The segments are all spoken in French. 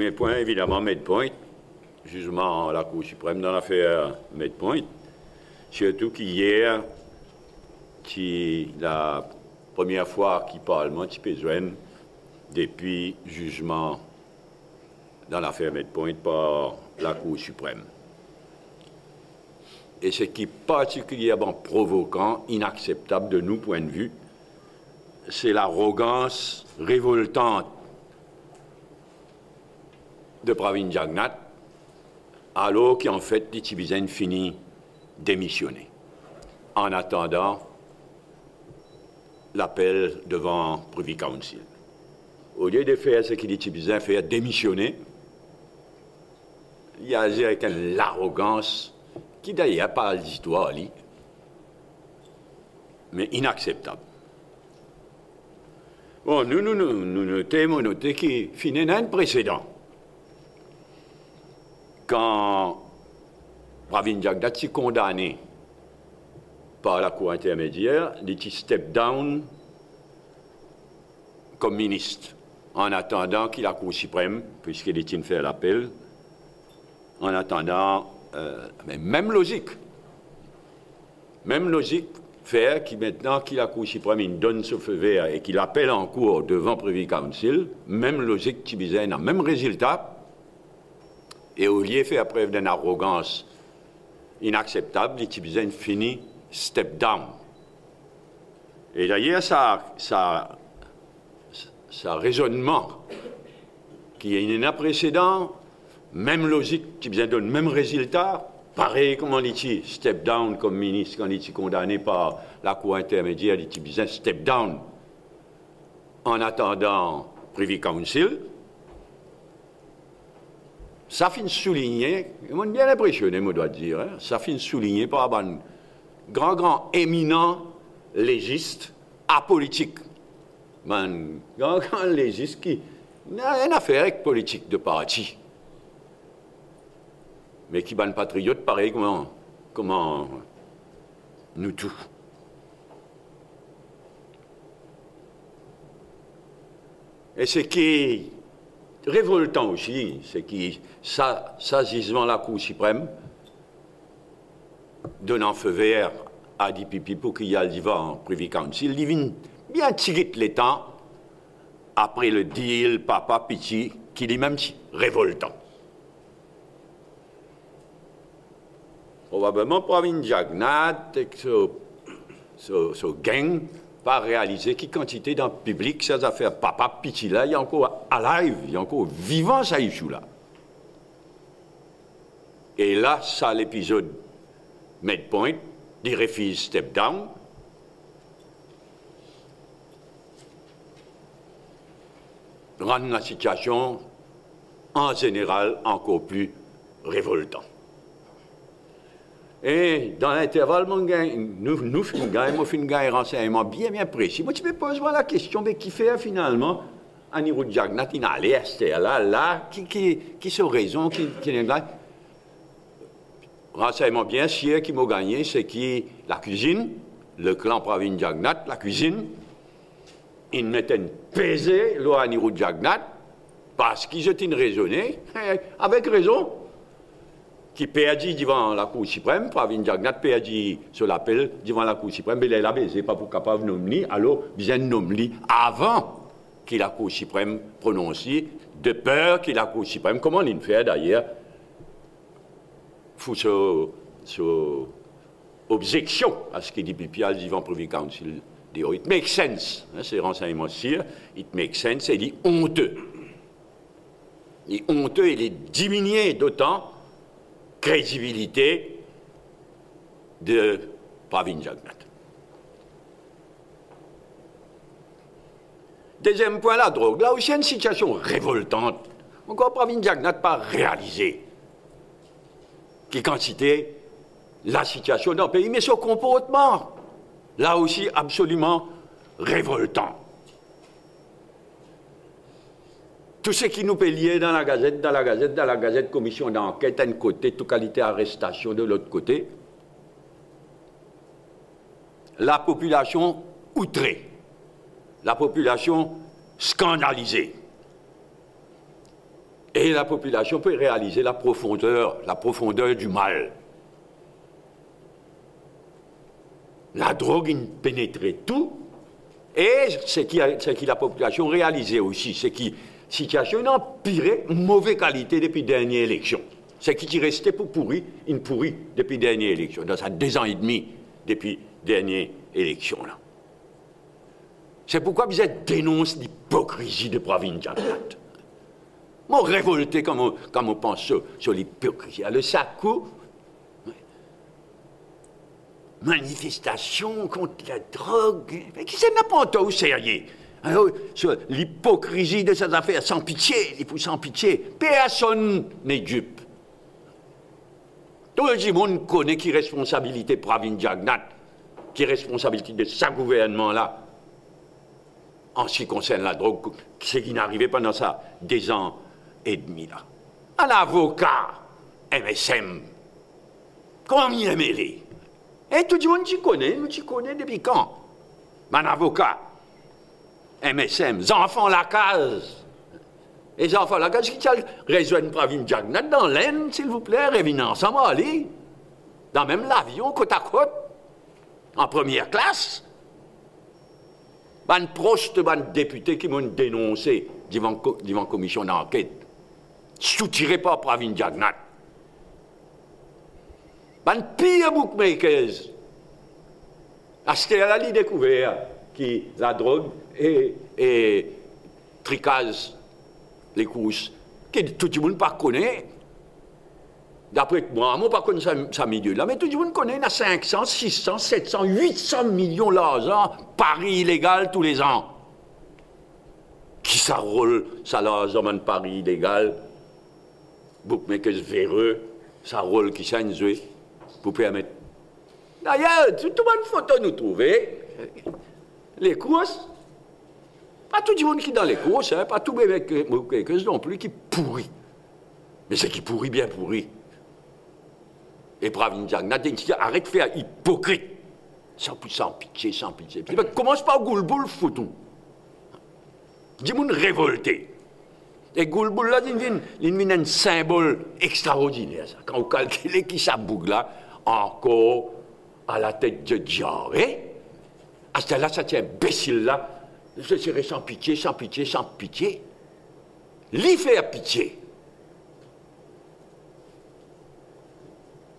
Premier point, évidemment, Medpoint, jugement à la Cour suprême dans l'affaire Medpoint. Surtout qu'hier, c'est la première fois qu'il Parlement qui besoin depuis jugement dans l'affaire Medpoint par la Cour suprême. Et ce qui est particulièrement provoquant, inacceptable de nous, point de vue, c'est l'arrogance révoltante de Pravin Jagnnath, alors qu'en fait, les Tibétains finissent démissionner, en attendant l'appel devant Privy Council. Au lieu de faire ce que les Tibétains font, démissionner, il y a avec l'arrogance qui d'ailleurs parle d'histoire, mais inacceptable. Bon, nous notons qu'il finit un précédent. Quand Pravin Jagnnath est condamné par la Cour intermédiaire, il est step down comme ministre, en attendant qu'il la Cour suprême, puisqu'il est fait l'appel, en attendant, mais même logique faire qu'il maintenant qu'il la Cour suprême il donne ce feu vert et qu'il appelle en cours devant Privy Council, même logique qui visait un même résultat, et au lieu de faire preuve d'une arrogance inacceptable, les Tibétains finit step down. Et d'ailleurs, ça raisonnement qui est un précédent, même logique, Tibétains donne même résultat, pareil comme on dit step down comme ministre quand il est condamné par la Cour intermédiaire, les Tibétains step down en attendant Privy Council. Ça finit souligné, je suis bien impressionné, je dois dire, hein, ça finit souligné par un grand éminent légiste apolitique. Un grand légiste qui n'a rien à faire avec politique de parti. Mais qui est un patriote pareil comment nous tous. Et ce qui est révoltant aussi, c'est que sagissement la Cour suprême donnant feu vert à DPP pour qu'il y ait le devant Privy Council, il vient bien tirer les temps après le deal Papa Pichi, qui est même révoltant. Probablement Pravin Jagnnath et ce gang pas réalisé qui quantité dans le public ces affaires Papa Pichi là, il y a encore alive, il y a encore vivant ça issue là. Et là, ça l'épisode Medpoint, des refuse step down. Rendre la situation en général encore plus révoltante. Et dans l'intervalle, nous faisons un renseignement bien précis. Moi, tu me poses la question, mais qui fait finalement Anirudh Jagnnath, il a l'air là, qui sont raison, qui est là. Renseignement bien sûr qui m'a gagné, c'est qui la cuisine, le clan Pravin Jagnnath, la cuisine, ils mettaient une pesée, Anirudh Jagnnath, parce qu'ils étaient raisonnés, avec raison. Qui perdit devant la Cour suprême, Pravin Jagnnath perdit sur l'appel devant la Cour suprême, mais il est là, c'est pas pour capable de nommer, alors bien nommer avant que la Cour suprême prononce, de peur que la Cour suprême, comment on fait d'ailleurs, faut ce objection à ce que dit Pipial devant Privy Council. It makes sense, hein, ces renseignements sûrs, it makes sense, et il est honteux. Il est honteux, il est diminué d'autant crédibilité de Pravin Jagnnath. Deuxième point, la drogue. Là aussi, il y a une situation révoltante. Encore Pravin Jagnnath pas réalisé qui quantité la situation dans le pays, mais son comportement, là aussi, absolument révoltant. Tout ce qui nous peut lier dans la gazette, commission d'enquête d'un côté, toute qualité arrestation de l'autre côté. La population outrée, la population scandalisée. Et la population peut réaliser la profondeur du mal. La drogue, il pénétrait tout. Et ce qui la population réalisait aussi, c'est que la situation a empiré une mauvaise qualité depuis la dernière élection. C'est qui restait pour pourri, une pourri depuis la dernière élection, dans sa 2 ans et demi depuis la dernière élection. Là. C'est pourquoi vous êtes dénonce l'hypocrisie de Pravin Jagnat. Moi, révolté quand on pense sur l'hypocrisie. Le Sakou, manifestation contre la drogue, mais qui s'en n'a pas au sérieux. Alors, sur l'hypocrisie de ces affaires, sans pitié, sans pitié, personne n'est dupe. Tout le monde connaît qui est responsabilité Pravin Jagnat, qui est responsabilité de ce gouvernement-là, en ce qui concerne la drogue, ce qui n'est arrivé pendant ça 2 ans et demi là. Un avocat MSM, combien est mêlé? Et tout le monde t'y connaît, nous t'y connaît depuis quand? Un avocat MSM, les enfants la case. Les enfants la case qui rejoignent Pravin Jagnat dans l'Aisne, s'il vous plaît, revenez ensemble, allez. Dans même l'avion, côte à côte, en première classe. Un proche de député qui m'ont dénoncé devant la commission d'enquête, soutiré par Pravin Jagnat. Un pire bookmakers. C'était à la découvert que la drogue et tricase les courses, que tout le monde ne connaît. D'après moi, je ne connais pas ça milieu-là, mais tout le monde connaît, il y a 500, 600, 700, 800 millions d'argent, paris illégal tous les ans. Qui ça roule, ça l'argent de paris illégal, bookmakers véreux, ça roule qui ça nous pour permettre. D'ailleurs, tout le monde photo nous trouver, les courses, pas tout le monde qui est dans les courses, hein, pas tous les bookmakers non plus qui pourrit. Mais c'est qui pourrit bien pourri. Et Pravin Jagnat dit arrête de faire hypocrite. Sans pitié, sans pitié. Commence par Goulboul foutu. Dis-moi révolté. Et Goulboul là, il devient un symbole extraordinaire. Ça. Quand on calcule qui ça bouge là, encore à la tête de Diaré, à ce là, ça tient imbécile là, je serai sans pitié, sans pitié, sans pitié. Lui faire pitié.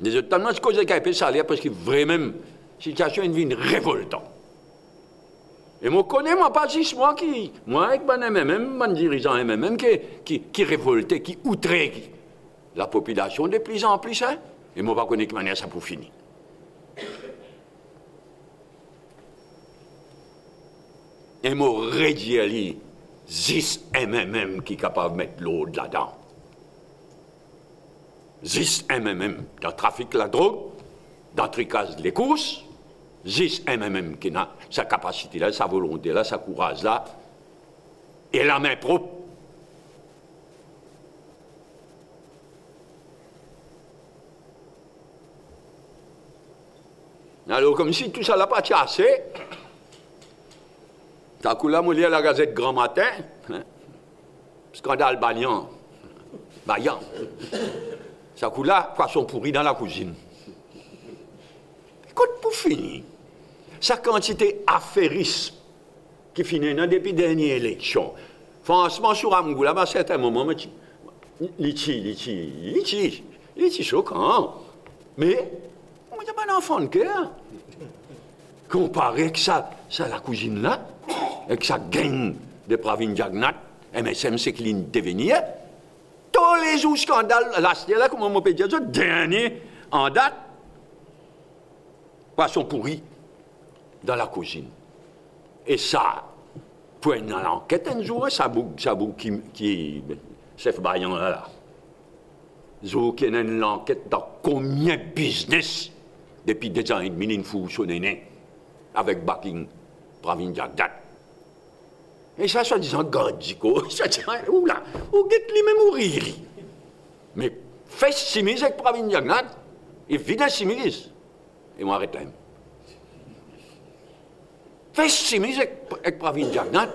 Tellement de causes qui ont été salaires parce que vraiment, la situation est devenue révoltante. Et moi, je connais, moi, pas juste moi, avec mon MMM, mon dirigeant MMM, qui révoltait, qui outrait la population de plus en plus. Hein? Et moi, je ne connais pas manière ça pour finir. Et moi, réduit à lui, 10 MMM qui est capable de mettre l'eau là-dedans. 10 MMM dans le trafic de la drogue, dans le tricage des courses, 10 MMM qui a sa capacité-là, sa volonté-là, sa courage-là, et la main propre. Alors, comme si tout ça n'a pas chassé, t'as coup là, moi, lis la Gazette Grand Matin, hein, scandale Bayan. Ça coule là, poisson pourri dans la cuisine. Écoute, pour finir, sa quantité affairisme qui finit depuis la dernière élection, franchement, sur Amgoula, à un certain moment, il est choquant. Mais, on n'a pas d'enfant de cœur. Comparé avec ça, la cuisine là, avec sa gang de Pravin Jagnat, MSM, c'est qu'il est devenir. Tous les jours scandales, là, comme on peut dire, le dernier en date, poisson pourri dans la cuisine. Et ça, pour une enquête un jour, ça bouge qui chef Bayan là. Zo qui a une enquête dans combien de business depuis 2 ans et demi, il faut sonner avec backing Pravin Jagnat. Et ça, soi-disant, Gandiko, ça dit, oula, ou get lui même mourir. Mais fais simise avec Pravin Jagnat, et vide simise. Et moi, arrête là. Fais simise avec Pravin Jagnat.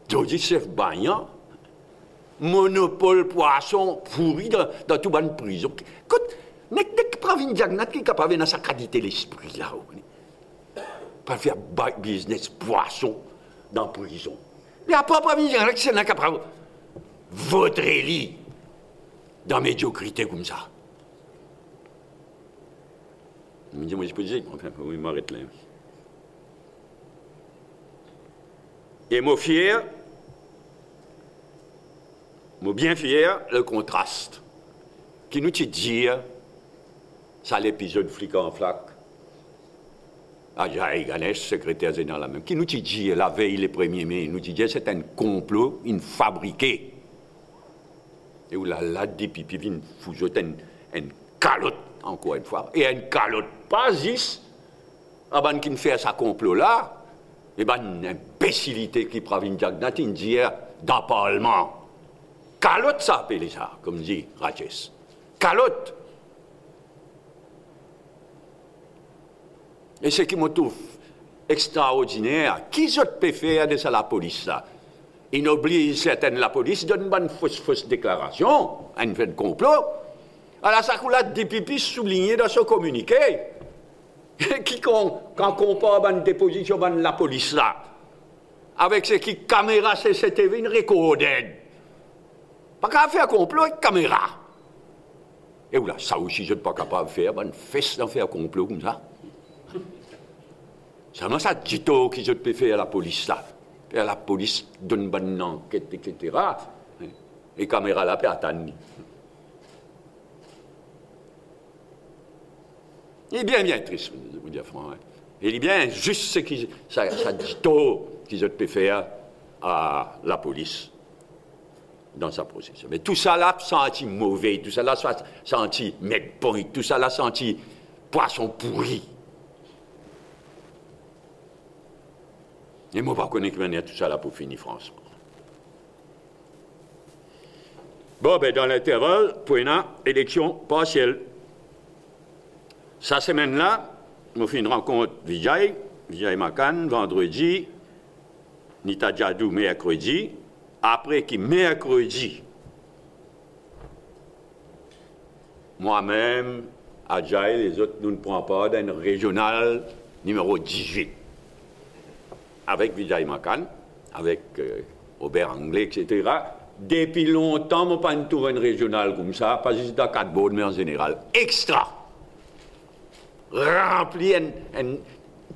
Dodi chef Bayan, monopole poisson pourri dans toute bonne prison. Écoute, n'est que Pravin Jagnat qui est capable dans sa qualité l'esprit là. Pas faire business poisson dans la prison. Mais après Pravin Jagnat, c'est capable votre élit dans la médiocrité comme ça. Je me dis, moi je peux dire, enfin, oui, m'arrête là. Et moi fier, moi bien fier, le contraste qui nous dit, ça l'épisode flic en flac, Ajaï Ganesh, secrétaire général la même, qui nous dit la veille, le 1er mai, nous dit c'est un complot, une fabriqué. Et où la dépipi, une foujote, une calotte, encore une fois, et une calotte pas juste, avant qu'il fait ce complot-là, et ben une imbécilité qui Pravin Jagnat dit dans le Parlement. Calotte, ça appelle ça, comme dit Rajesh. Calotte. Et ce qui me trouve extraordinaire, qui je peut faire de ça la police là? Il oblige certaines la police donne une fausse déclaration, un fait de complot. Alors ça coule des pipis souligné dans ce communiqué. Qui quand on compare une déposition de la police là, avec ce qui caméra CCTV une recorded. Pas qu'à faire complot avec caméra. Et voilà, ça aussi je ne suis pas capable de faire, une fesse d'en faire complot comme ça. C'est ça dit qui je peux faire à la police là. Et la police donne une bonne enquête, etc. Et caméra là peut attendre. Il est bien triste, je vous dire franchement. Il est bien juste ce qui ça dit qui je peux faire à la police dans sa procédure. Mais tout ça là senti mauvais, tout ça là senti mec-point, tout ça là senti poisson pourri. Et moi, je ne connais pas tout ça là pour finir France. Bon, ben dans l'intervalle, pour une élection partielle. Cette semaine-là, je fais une rencontre Vijay Makan, vendredi, Nita Djadou, mercredi. Après qui, mercredi, moi-même, Adjaï, les autres, nous ne prenons pas d'un régional numéro 18. Avec Vijay Makan, avec Robert Anglais, etc. Depuis longtemps, je n'ai pas trouvé un régional comme ça, pas juste dans 4 bords, mais en général. Extra! Rempli,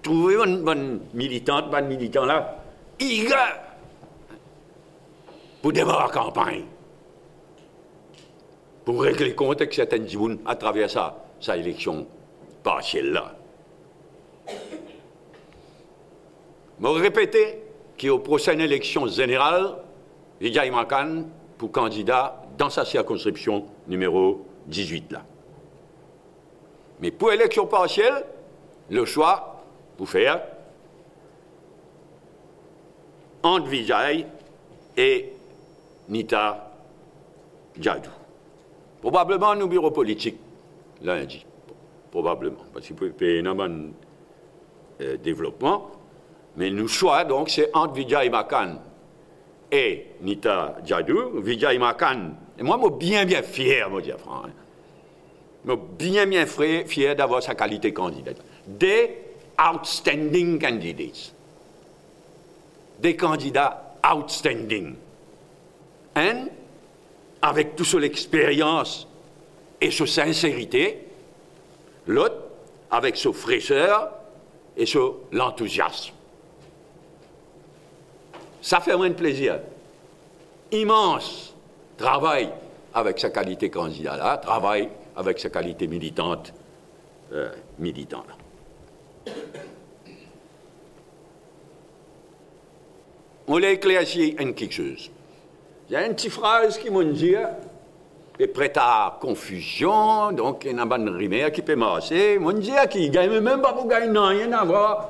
trouver une militante, un militant là, eager pour démarrer la campagne, pour régler compte avec certaines gens à travers sa élection partielle là. Je vais répéter qu'aux prochaines élections générales, Vijay Makan pour candidat dans sa circonscription numéro 18 là. Mais pour l'élection partielle, le choix pour faire entre Vijay et Nita Djadou. Probablement nos bureaux politiques lundi. Probablement. Parce qu'il peut y avoir un développement. Mais le choix, donc, c'est entre Vijay Makan et Nita Djadou. Vijay Makan, et moi, je suis bien fier, moi, dire franc. Je suis bien fier d'avoir sa qualité candidate. Des outstanding candidates. Des candidats outstanding. Un, avec toute son expérience et sa sincérité. L'autre, avec sa fraîcheur et son l'enthousiasme. Ça fait moins de plaisir. Immense travail avec sa qualité candidat là, travail avec sa qualité militante, militant là. On l'a éclairci une quelque chose. Il y a une petite phrase qui m'a dit, est prête à confusion, donc il y a une bonne rivière qui peut marcher. M'a dit qui gagne même pas pour gagner rien à voir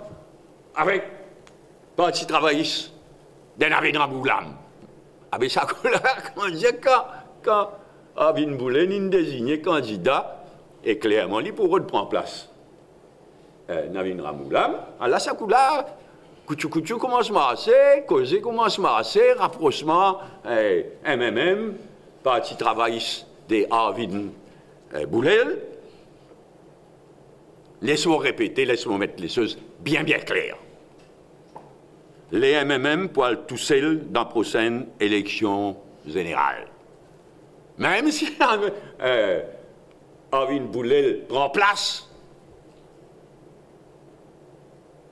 avec le Parti travailliste de Navin Ramoulam. Avec sa couleur, quand Avin Boulen désigné candidat, et clairement, il pour reprendre place. Navin Ramoulam, à la sa couleur, Couchou commence à marcher, causer commence à marcher, rapprochement, MMM, Parti travailliste des Arvin Boulel. Laisse-moi répéter, laisse-moi mettre les choses bien claires. Les MMM poilent tout seuls dans la prochaine élection générale. Même si Arvin Boulel prend place,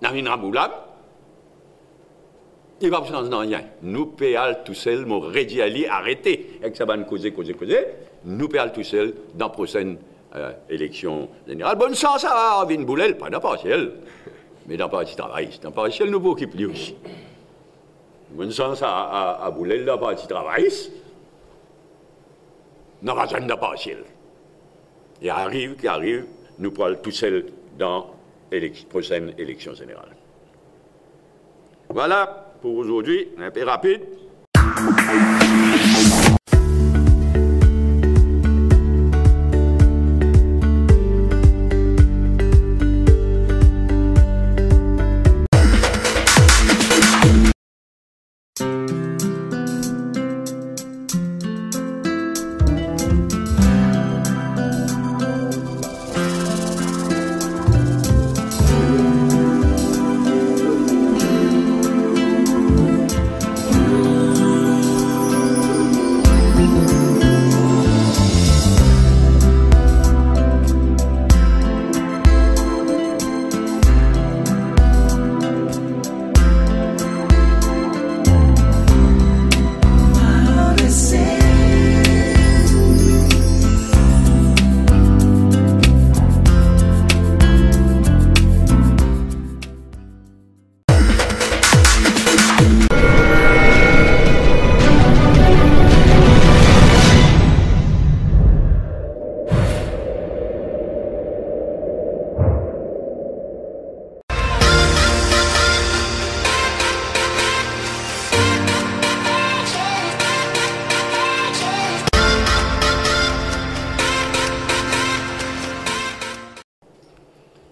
Navin Ramboulab, il va pas changer rien. Nous payons tout seuls, mon rédi Ali arrêté. Et que ça va nous causer. Nous payons tout seuls dans la prochaine élection générale. Bonne chance à Arvin Boulel, pas dans partiel, mais dans le Parti travailliste. Dans le partiel, nous occupons lui aussi. Bonne chance à Boulel dans le Parti travailliste. Nous avons besoin d'un partiel. Et qui arrive, nous prenons tout seuls dans la prochaine élection générale. Voilà. Pour aujourd'hui, un peu rapide.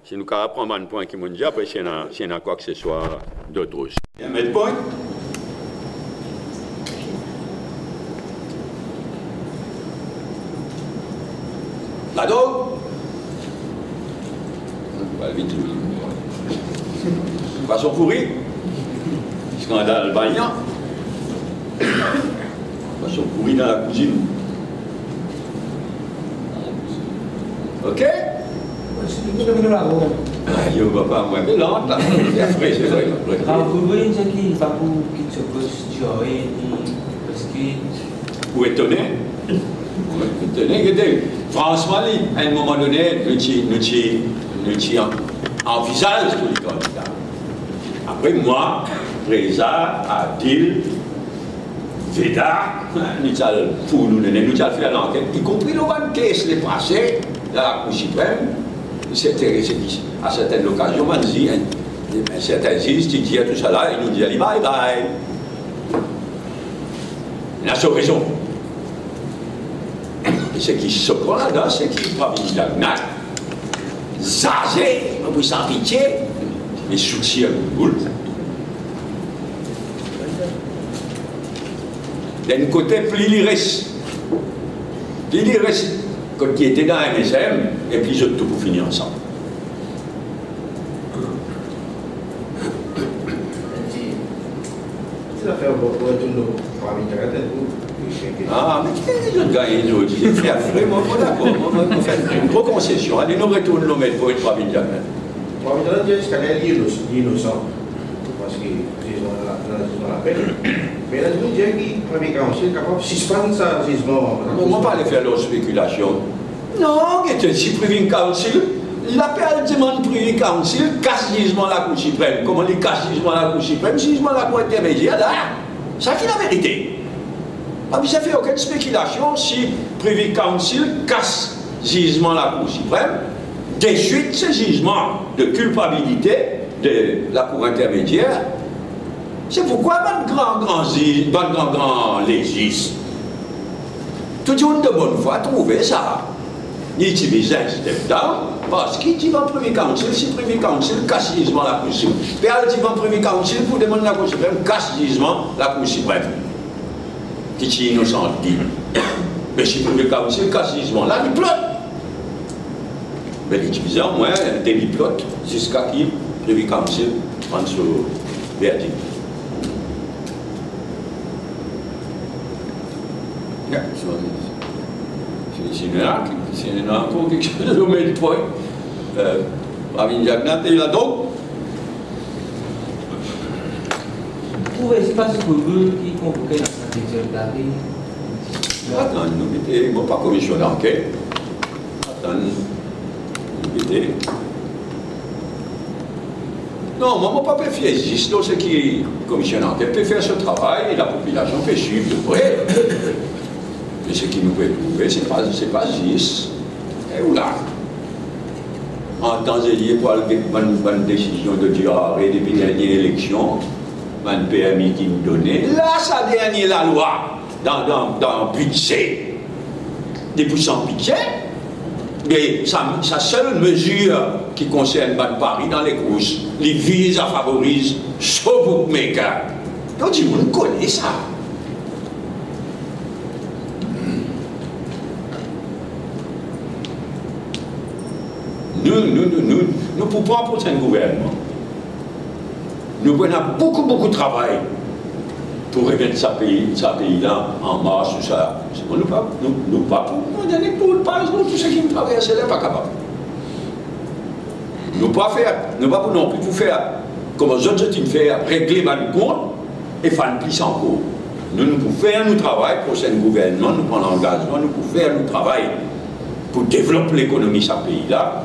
Si nous prendre un point qui m'ont dit, après, s'il y en a quoi que ce soit d'autre aussi. Un mettre point. Lado. Pas vite. Poisson pourri. Scandale bagnant. Poisson pourri dans la cuisine. Ok? Je ne vois pas, moi, mais lente, là. Après, c'est vrai. Vous voyez ce qui va pour qu'il se pose parce que. Vous étonnez? Franchement, à un moment donné, nous envisage tous les candidats. Après, moi, Reza, Adil, Veda, nous avons fait l'enquête, y compris le one case, les passés, la Cour suprême. C'était à certaines occasions, on dit, certains juges qui disaient tout ça là, ils nous disaient bye bye. Il a sa raison. Et ce qui se prend là-dedans, c'est qu'il va venir Jagnat, Zazé, on peut sans pitié, les soutiens de boule. D'un côté, Pliliris, quand il était dans MSM, et puis ils ont tout pour finir ensemble. C'est l'affaire pour tout le monde. Ah, mais ils ont gagné, ils ont dit, vraiment, d'accord, on fait une grosse concession. Allez, nous retournons nos maîtres pour une 3 000 diamètres. 3 000 diamètres, c'est innocent. Parce qu'ils ont la peine. Mais là, je vous dis que le premier council est capable de suspendre ça, jugement. On ne va pas aller faire leur spéculation. Non, si le Privy Council, l'appel demande Privy Council, casse jugement la Cour suprême. Comment il casse jugement la Cour suprême? Jugement la Cour intermédiaire, là, ça qui est la vérité. Ah, mais ça fait aucune spéculation si Privy Council casse jugement la Cour suprême, de suite ce jugement de culpabilité de la Cour intermédiaire. C'est pourquoi grand légiste, tout le monde de bonne foi a trouvé ça. il utilise un step down, parce qu'il va en premier council, si le premier council casse jugement la Cour suprême. Puis il va en premier council pour demander la Cour suprême, casse jugement la Cour suprême. Qui est innocent, dit. Mais si le premier council casse jugement là, il plotte. Mais il utilise au moins un débit plotte jusqu'à qui le premier council prend ce verdict. C'est encore quelque chose de domaine de point. Pravin Jagnnath est là donc. Où espace pour eux qui convoquait la stratégie de la vie? Attends, nous mettons pas commission d'enquête. Attends, nous mettons. Non, moi, je ne pas faire juste ce qui est commission d'enquête peut faire ce travail et la population peut suivre de près. Mais ce qui nous peut trouver, ce n'est pas juste. Et où là? En temps et lieu, pour une décision de dire arrêt depuis la dernière élection, un PMI qui nous donnait, là, ça dernier la loi, dans le budget. Depuis son budget, mais sa seule mesure qui concerne Paris dans les courses, les vise à favoriser ce bookmaker. Donc, tout le monde connaît ça. Nous ne pouvons pas pour un gouvernement. Nous avons beaucoup de travail pour remettre ce pays-là en marche, tout ça. Nous ne pouvons pas pour tout ce qui nous traverse, c'est pas capable. Nous ne pouvons pas non plus pour faire comme les autres faire, régler notre compte et faire plus encore. Nous pouvons faire notre travail pour ce gouvernement, nous prenons l'engagement, nous pouvons faire notre travail pour développer l'économie de ce pays-là,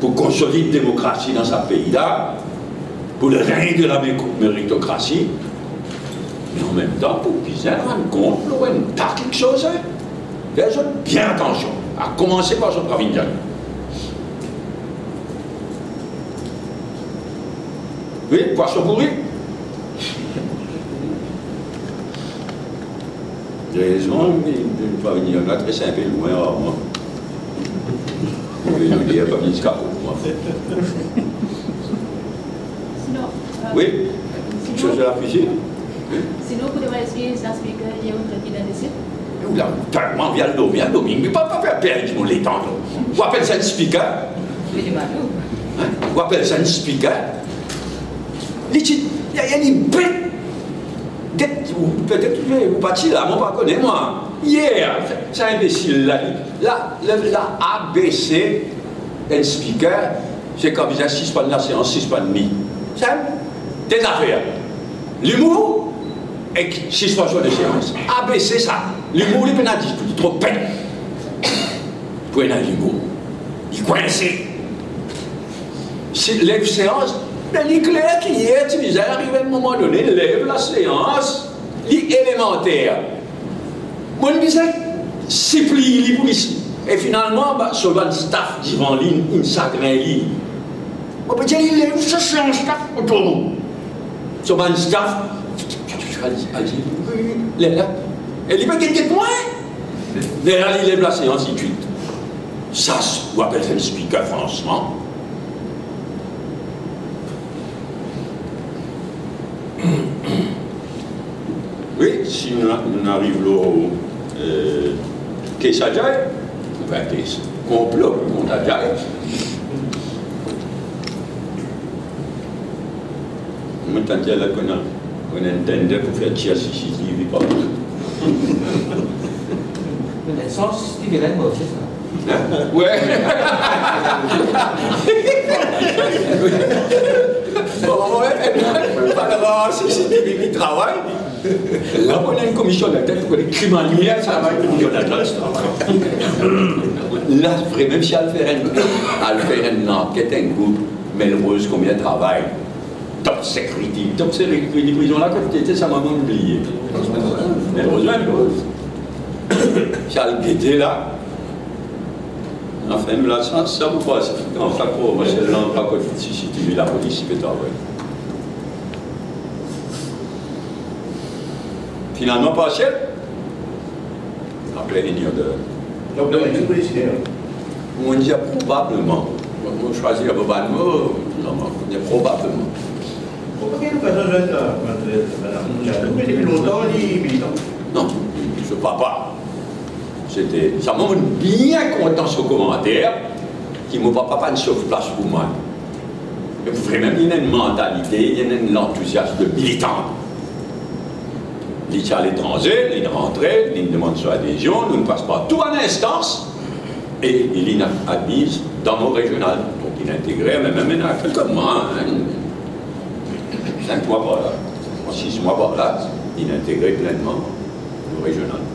pour consolider la démocratie dans ce pays-là, pour le règne de la méritocratie, mais en même temps pour qu'ils se rendent compte qu'il y a quelque chose. Faites bien attention, à commencer par ce Pravin Jagnnath. Oui, poisson pourri. J'ai raison, mais Pravin Jagnnath très simple, loin rarement. Il n'y a pas mis de capot, moi. Sinon, oui, quelque chose de la cuisine. Sinon, vous devez essayer ça, speaker, il y a un truc qui est ici. Là, tellement vient le domingue, mais pas faire perdre les temps. Vous appelez ça un speaker? Vous appelez ça un speaker? Il y a une bête. Peut-être que vous parlez là, moi, je ne connais pas. Hier, c'est un imbécile là. La ABC, un speaker, c'est comme ils assistent pas de la séance, 6 pas de demi. C'est des affaires. L'humour et 6 fois de séance. ABC, ça. L'humour, il peut pas dire trop peine. Pour un l'humour. Il coince. Lève séance, mais il est clair qu'il est utilisé, arrive à un moment donné, lève la séance, il est élémentaire. Moi, je disais, c'est plié pour ici. Et finalement, sur le staff devant lui, il s'aggrave. On peut dire, il lève ce séance staff autour de nous. Sur le staff, et il peut gagner de moins. Derrière, il lève la séance, il tweet. Ça, vous appelez ça le speaker, franchement. Oui, si nous arrivons au Kessadjaï, enfin, complot contre Adjaï. Moi, tant qu'il y a qu'on entendait pour faire tirer CCTV par là. Le sens, c'est qu'il est mort, c'est ça? Ouais. Alors, CCTV qui travaille. Là, on a une commission d'enquête pour les crimes en lumière, ça va être une commission d'enquête. Là, vraiment, si elle fait une enquête, un groupe, Melrose, combien de travail? Top sécurité, prison là, quand était, ça m'a oublié. Melrose. Si elle était là, enfin, là, ça vous passe. En fait, moi, c'est l'endroit que si tu vis la police, c'est travail. Finalement, pas cher. Après, il y a de Donc, dans les présidents. On dit probablement. On choisit un bon mot, on dit probablement. Pourquoi il n'y a pas besoin de madame Mouchadou? Mais depuis longtemps, il est militant. Non, je ne crois pas. Ça m'a bien content ce commentaire qui ne m'a pas de sauf-place pour moi. Vraiment, il y a une mentalité, il y a un enthousiasme de militant. Il est à l'étranger, il est rentré, il demande son adhésion, nous ne passe pas tout en instance et il est admis dans nos régionales. Donc il est intégré, même à quelques mois, 5 mois par là, 6 mois par là, il est intégré pleinement nos régionales.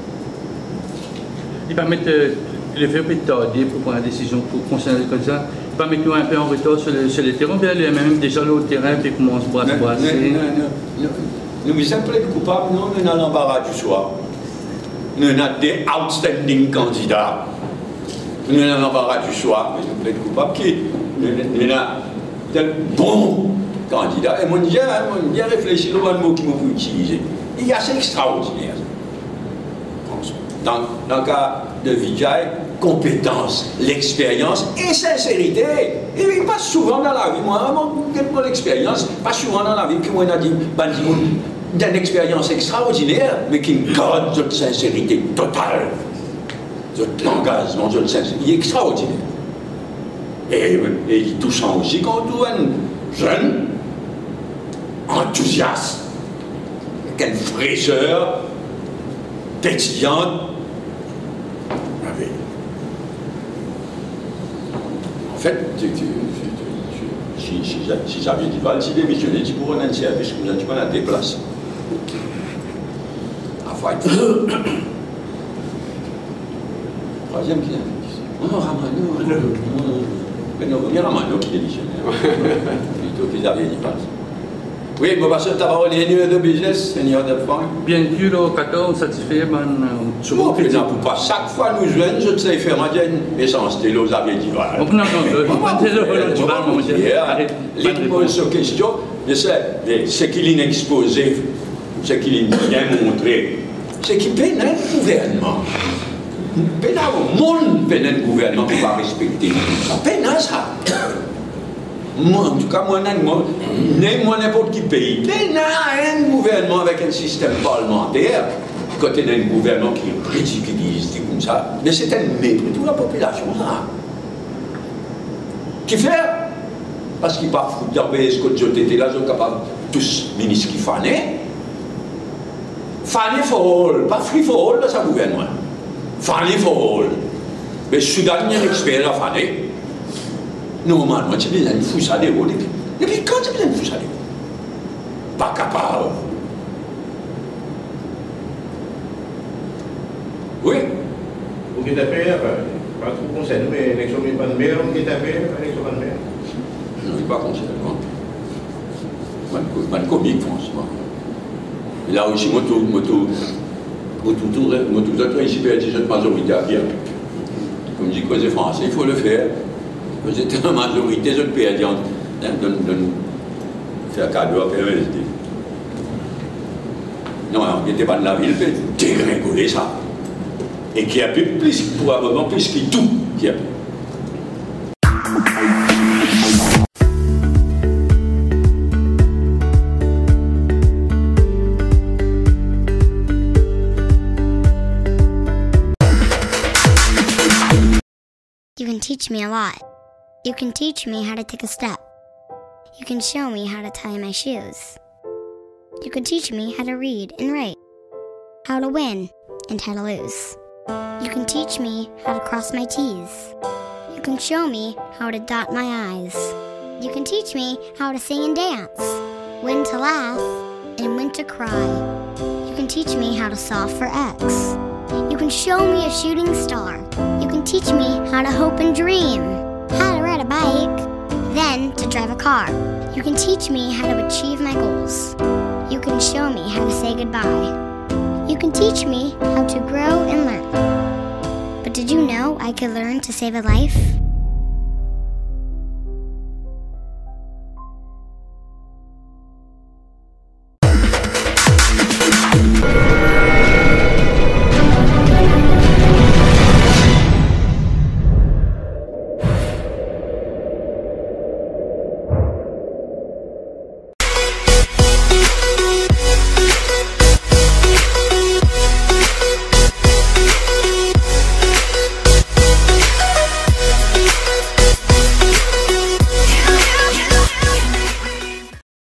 Il va mettre le fait plus tarder pour prendre la décision pour concerner comme ça. Il va mettre un peu en retard sur le terrain, puis aller même déjà là au terrain, puis commence à se brasser. Nous sommes coupables, non, nous avons l'embarras du choix. Nous avons des outstanding candidats. Nous avons l'embarras du choix, mais nous sommes coupables qui nous avons de bons candidats. Et moi, j'ai bien réfléchi au mot qu'il faut utiliser. Il y a assez extraordinaire. Dans le cas de Vijay, compétence, l'expérience et sincérité. Et il passe souvent dans la vie, moi, mon l'expérience, pas souvent dans la vie, qu'on a dit, d'une expérience extraordinaire, mais qui garde cette sincérité totale, cet engagement, cette sincérité. Il est extraordinaire. Et il est touchant aussi quand on voit un jeune, enthousiaste, avec une fraîcheur, pétillante. En fait, si j'avais dit, si démissionné, tu pourrais un service comme ça, tu peux la déplacer. À fois troisième qui est. Oh, Ramano. Mais non, il y a Ramano qui démissionne. Plutôt qu'ils avaient dit pas. Oui, mais parce que tu as parlé de business, seigneur de France. Bien sûr, le 14, satisfait, je ne peux pas. Chaque fois nous jeunes, je sais faire ma dienne, mais sans stélo, vous avez dit. Donc, non, les pose cette question, ce qu'il est exposé, ce qu'il est bien montré, c'est qu'il peine un gouvernement. Peine au monde, peine un gouvernement qui va respecter. Ça peine à ça. Moi, en tout cas, moi, n'importe qui pays, il y a un gouvernement avec un système parlementaire, quand il y a un gouvernement qui ridiculise, comme ça, mais c'est un mépris pour la population, ça. Qui fait? Parce qu'il pas foutu d'arber ce que j'étais là, je capable tous ministres qui fanaient. Fané for all, pas free for all dans ce gouvernement. Fané for all. Mais Soudan, il y a un expert à faner. Normalement, tu as besoin de foutre ça depuis quand tu as besoin de foutre ça pas capable. Oui. Vous qui tapez, pas trop conseillé, mais l'élection n'est pas de maire, vous qui tapez, l'élection pas de maire. Je ne suis pas conseillé, non. C'est comique, franchement. Et là aussi, moi, tout autre ici, j'ai cette majorité à bien. Comme je dis que c'est français, il faut le faire. Vous êtes en majorité, je ne peux pas dire de faire cadeau à PMSD. Non, il n'était pas de la ville, mais dégringoler ça. Et qui a pu plus, probablement plus que tout qui a pu. You can teach me a lot. You can teach me how to take a step. You can show me how to tie my shoes. You can teach me how to read and write, how to win and how to lose. You can teach me how to cross my T's. You can show me how to dot my I's. You can teach me how to sing and dance, when to laugh and when to cry. You can teach me how to solve for X. You can show me a shooting star. You can teach me how to hope and dream, how to ride a bike, then to drive a car. You can teach me how to achieve my goals. You can show me how to say goodbye. You can teach me how to grow and learn. But did you know I could learn to save a life?